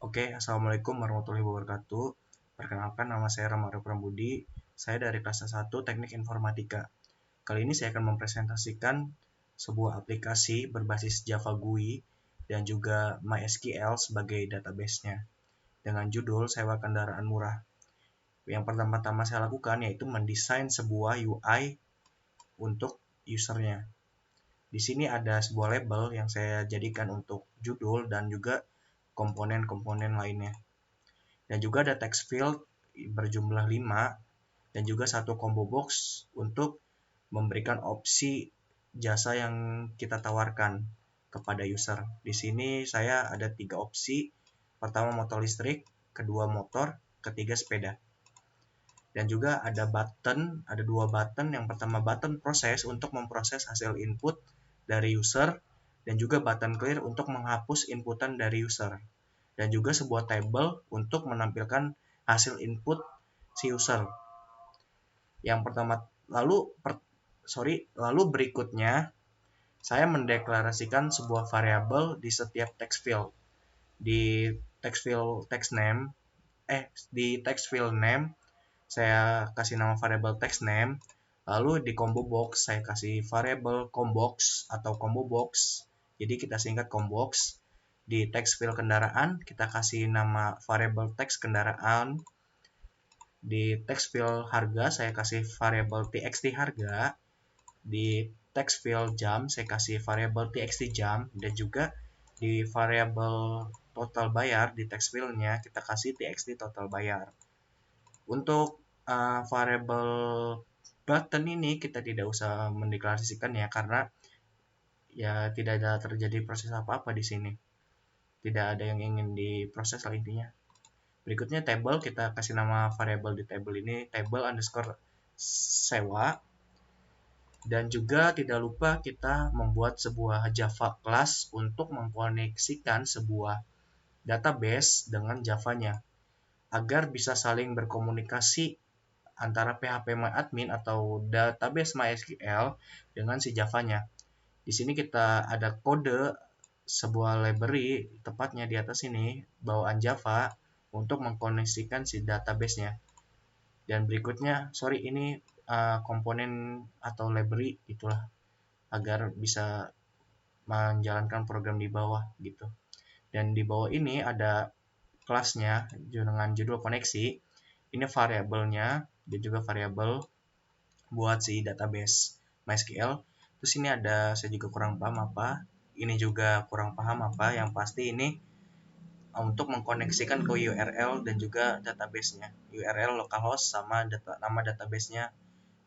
Oke, Assalamualaikum warahmatullahi wabarakatuh. Perkenalkan, nama saya Ramario Prambudi. Saya dari kelas 1 Teknik Informatika. Kali ini saya akan mempresentasikan sebuah aplikasi berbasis Java GUI dan juga MySQL sebagai database-nya. Dengan judul Sewa Kendaraan Murah. Yang pertama-tama saya lakukan yaitu mendesain sebuah UI untuk usernya. Di sini ada sebuah label yang saya jadikan untuk judul dan juga komponen-komponen lainnya. Dan juga ada text field berjumlah 5 dan juga satu combo box untuk memberikan opsi jasa yang kita tawarkan kepada user. Di sini saya ada 3 opsi. Pertama motor listrik, kedua motor, ketiga sepeda. Dan juga ada ada 2 button. Yang pertama button proses untuk memproses hasil input dari user dan juga button clear untuk menghapus inputan dari user. Dan juga sebuah table untuk menampilkan hasil input si user. Yang pertama lalu berikutnya saya mendeklarasikan sebuah variabel di setiap text field. Di text name di text field name saya kasih nama variabel text name. Lalu di combo box saya kasih variabel combox atau combo box. Jadi kita singkat combox. Di text field kendaraan kita kasih nama variabel text kendaraan. Di text field harga saya kasih variabel txt harga. Di text field jam saya kasih variabel txt jam. Dan juga di variabel total bayar di text fieldnya kita kasih txt total bayar. Untuk variabel button ini kita tidak usah mendeklarasikan ya, karena ya tidak ada terjadi proses apa-apa di sini. Tidak ada yang ingin diproses lah intinya. Berikutnya table, kita kasih nama variabel di table ini table underscore sewa. Dan juga tidak lupa kita membuat sebuah Java class untuk mengkoneksikan sebuah database dengan Java-nya agar bisa saling berkomunikasi antara phpMyAdmin atau database MySQL dengan si Java-nya. Di sini kita ada kode sebuah library, tepatnya di atas ini, bawaan Java untuk mengkoneksikan si database-nya. Dan berikutnya, ini komponen atau library itulah agar bisa menjalankan program di bawah gitu. Dan di bawah ini ada kelasnya dengan judul koneksi. Ini variabelnya dan juga variabel buat si database MySQL. Terus ini ada, saya juga kurang paham apa. Ini juga kurang paham apa. Yang pasti ini untuk mengkoneksikan ke URL dan juga database-nya. URL localhost sama nama database-nya.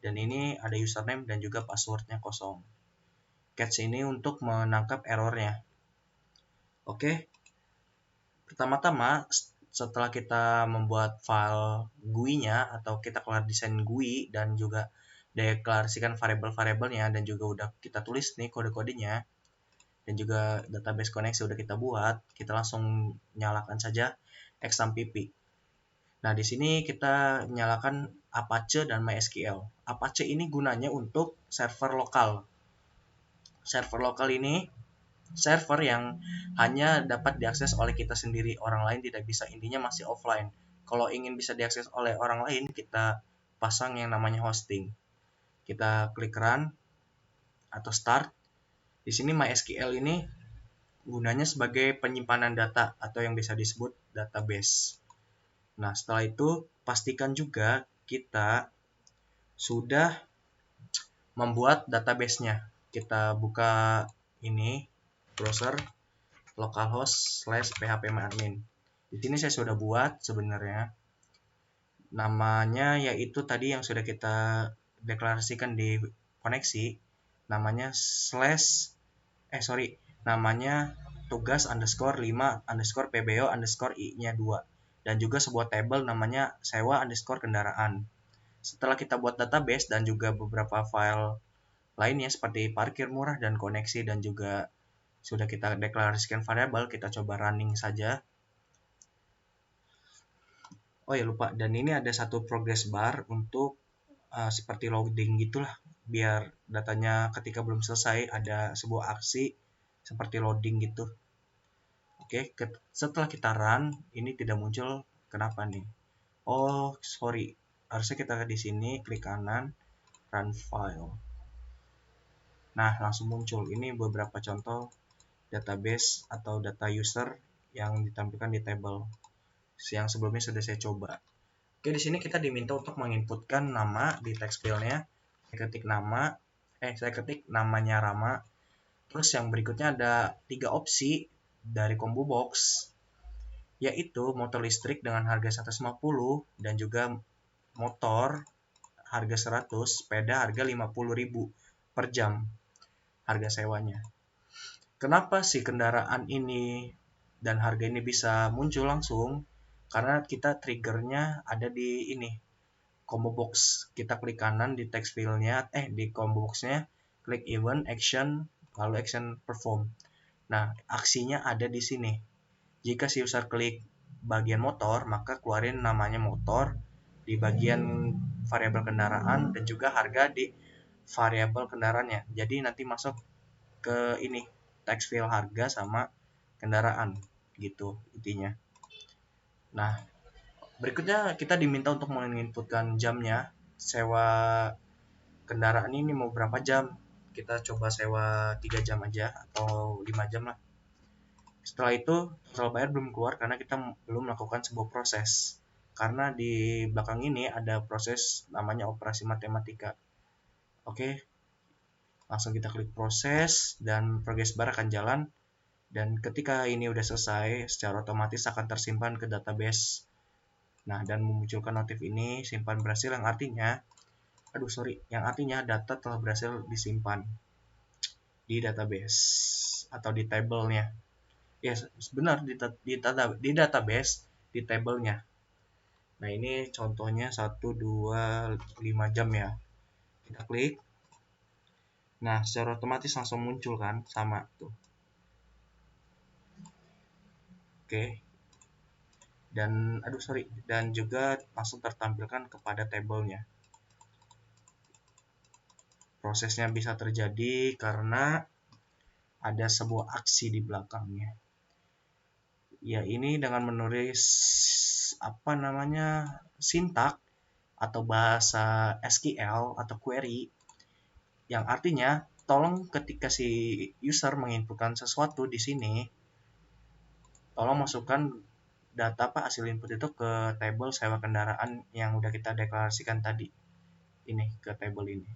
Dan ini ada username dan juga password-nya kosong. Catch ini untuk menangkap error-nya. Oke. Pertama-tama setelah kita membuat file GUI-nya atau kita kelar desain GUI dan juga deklarasikan variabel-variabelnya dan juga udah kita tulis nih kode-kodenya dan juga database koneksi udah kita buat, kita langsung nyalakan saja XAMPP. Nah, di sini kita nyalakan Apache dan MySQL. Apache ini gunanya untuk server lokal. Server lokal ini server yang hanya dapat diakses oleh kita sendiri, orang lain tidak bisa, intinya masih offline. Kalau ingin bisa diakses oleh orang lain, kita pasang yang namanya hosting. Kita klik run atau start. Di sini MySQL ini gunanya sebagai penyimpanan data atau yang bisa disebut database. Nah, setelah itu pastikan juga kita sudah membuat database-nya. Kita buka ini browser localhost/phpMyAdmin. Di sini saya sudah buat sebenarnya. Namanya yaitu tadi yang sudah kita deklarasikan di koneksi. Namanya namanya tugas underscore 5 underscore pbo underscore i-nya 2. Dan juga sebuah table namanya sewa underscore kendaraan. Setelah kita buat database dan juga beberapa file lainnya seperti parkir murah dan koneksi dan juga sudah kita deklarasikan variabel, kita coba running saja. Oh ya lupa, dan ini ada satu progress bar untuk seperti loading gitulah, biar datanya ketika belum selesai ada sebuah aksi seperti loading gitu. Oke, setelah kita run, ini tidak muncul. Kenapa nih? Oh, sorry. Harusnya kita di sini klik kanan, run file. Nah, langsung muncul. Ini beberapa contoh database atau data user yang ditampilkan di table yang sebelumnya sudah saya coba. Oke, di sini kita diminta untuk menginputkan nama di text field-nya. Saya ketik namanya Rama. Terus yang berikutnya ada 3 opsi dari combo box, yaitu motor listrik dengan harga 150 dan juga motor harga 100, sepeda harga 50.000 per jam harga sewanya. Kenapa sih kendaraan ini dan harga ini bisa muncul langsung? Karena kita triggernya ada di ini, combo box. Kita klik kanan di text field-nya, di combo box-nya, klik event, action, lalu action perform. Nah, aksinya ada di sini. Jika si user klik bagian motor, maka keluarin namanya motor di bagian variabel kendaraan dan juga harga di variabel kendaraannya. Jadi nanti masuk ke ini text field harga sama kendaraan gitu intinya. Nah, berikutnya kita diminta untuk menginputkan jamnya. Sewa kendaraan ini mau berapa jam? Kita coba sewa 3 jam aja atau 5 jam lah. Setelah itu total bayar belum keluar karena kita belum melakukan sebuah proses. Karena di belakang ini ada proses namanya operasi matematika. Oke, langsung kita klik proses dan progress bar akan jalan. Dan ketika ini udah selesai, secara otomatis akan tersimpan ke database. Nah, dan memunculkan notif ini simpan berhasil, yang artinya data telah berhasil disimpan di database atau di tablenya. Ya, benar di database, di tablenya. Nah, ini contohnya 1, 2, 5 jam ya. Kita klik. Nah, secara otomatis langsung muncul kan, sama tuh. Oke. Dan juga langsung tertampilkan kepada tabelnya. Prosesnya bisa terjadi karena ada sebuah aksi di belakangnya. Ya, ini dengan menulis sintak atau bahasa SQL atau query, yang artinya tolong ketika si user menginputkan sesuatu di sini, tolong masukkan data hasil input itu ke table sewa kendaraan yang udah kita deklarasikan tadi. Ini ke table ini.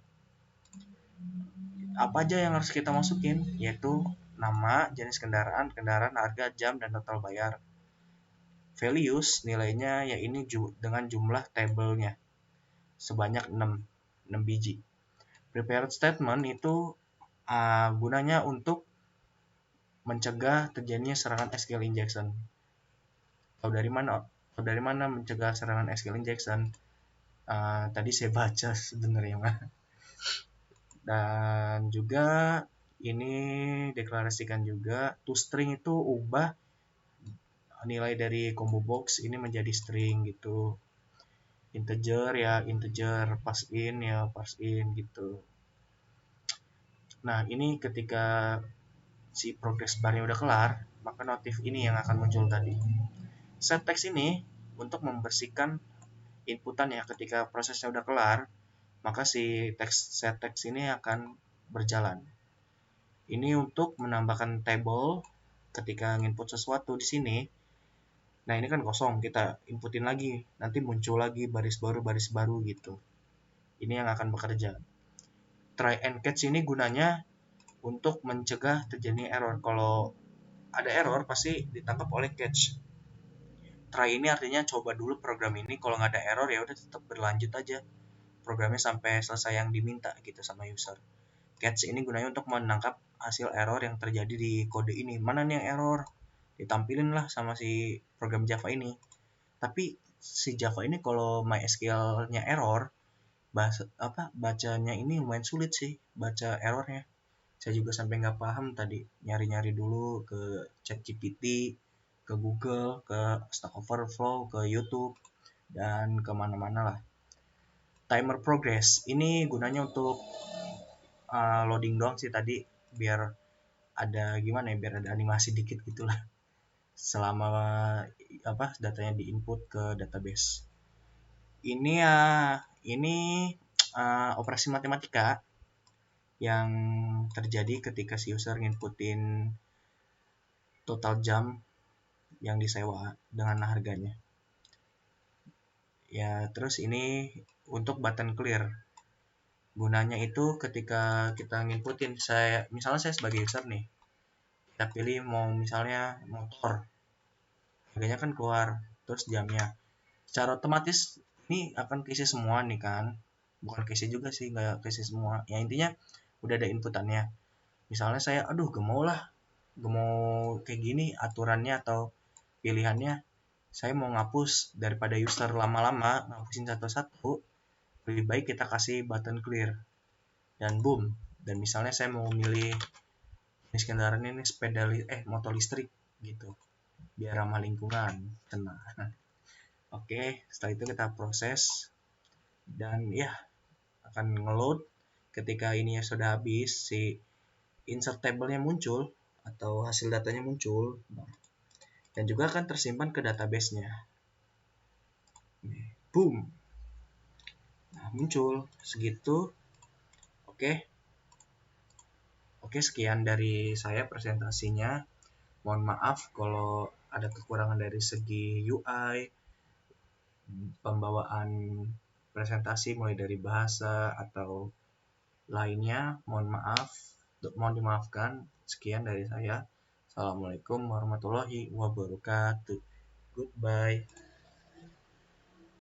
Apa aja yang harus kita masukin? Yaitu nama, jenis kendaraan, harga, jam, dan total bayar. Values nilainya ya ini dengan jumlah tabelnya sebanyak 6 biji. Prepared statement itu gunanya untuk mencegah terjadinya serangan SQL injection. Tahu dari mana mencegah serangan SQL injection? Tadi saya baca sebenarnya. Dan juga ini deklarasikan juga toString itu ubah nilai dari combo box ini menjadi string gitu. Integer parse in gitu. Nah, ini ketika si progress bar-nya udah kelar, maka notif ini yang akan muncul tadi. Set text ini untuk membersihkan inputan ya. Ketika prosesnya udah kelar, maka si set text ini akan berjalan. Ini untuk menambahkan table ketika input sesuatu di sini. Nah, ini kan kosong, kita inputin lagi, nanti muncul lagi baris baru gitu. Ini yang akan bekerja. Try and catch ini gunanya untuk mencegah terjadi error. Kalau ada error pasti ditangkap oleh catch. Try ini artinya coba dulu program ini, kalau nggak ada error ya udah tetap berlanjut aja programnya sampai selesai yang diminta gitu sama user. Catch ini gunanya untuk menangkap hasil error yang terjadi di kode ini. Mana nih yang error? Ditampilin lah sama si program Java ini. Tapi si Java ini kalau MySQL-nya error, bacanya ini lumayan sulit sih, baca errornya. Saya juga sampai nggak paham tadi, nyari-nyari dulu ke ChatGPT, ke Google, ke Stack Overflow, ke YouTube, dan kemana-mana lah. Timer progress ini gunanya untuk loading doang sih tadi, biar ada biar ada animasi dikit gitulah. selama datanya diinput ke database. Ini operasi matematika yang terjadi ketika si user nginputin total jam yang disewa dengan harganya. Ya, terus ini untuk button clear. Gunanya itu ketika kita nginputin, misalnya saya sebagai user nih, kita pilih mau misalnya motor, harganya kan keluar, terus jamnya. Secara otomatis ini akan keisi semua nih kan. Bukan keisi juga sih, nggak keisi semua. Ya intinya udah ada inputannya. Misalnya saya, aduh gak mau kayak gini aturannya atau pilihannya. Saya mau ngapus daripada user lama-lama ngapusin satu-satu, lebih baik kita kasih button clear. Dan boom. Dan misalnya saya mau milih jenis kendaraan ini motor listrik gitu. Biar ramah lingkungan. Tenang. Oke, setelah itu kita proses dan ya akan ngeload. Ketika ininya sudah habis, si insert table-nya muncul atau hasil datanya muncul, dan juga akan tersimpan ke database-nya. Boom. Nah, muncul segitu. Oke, sekian dari saya presentasinya. Mohon maaf kalau ada kekurangan dari segi UI, pembawaan presentasi mulai dari bahasa atau lainnya. Mohon dimaafkan. Sekian dari saya. Assalamualaikum warahmatullahi wabarakatuh. Goodbye.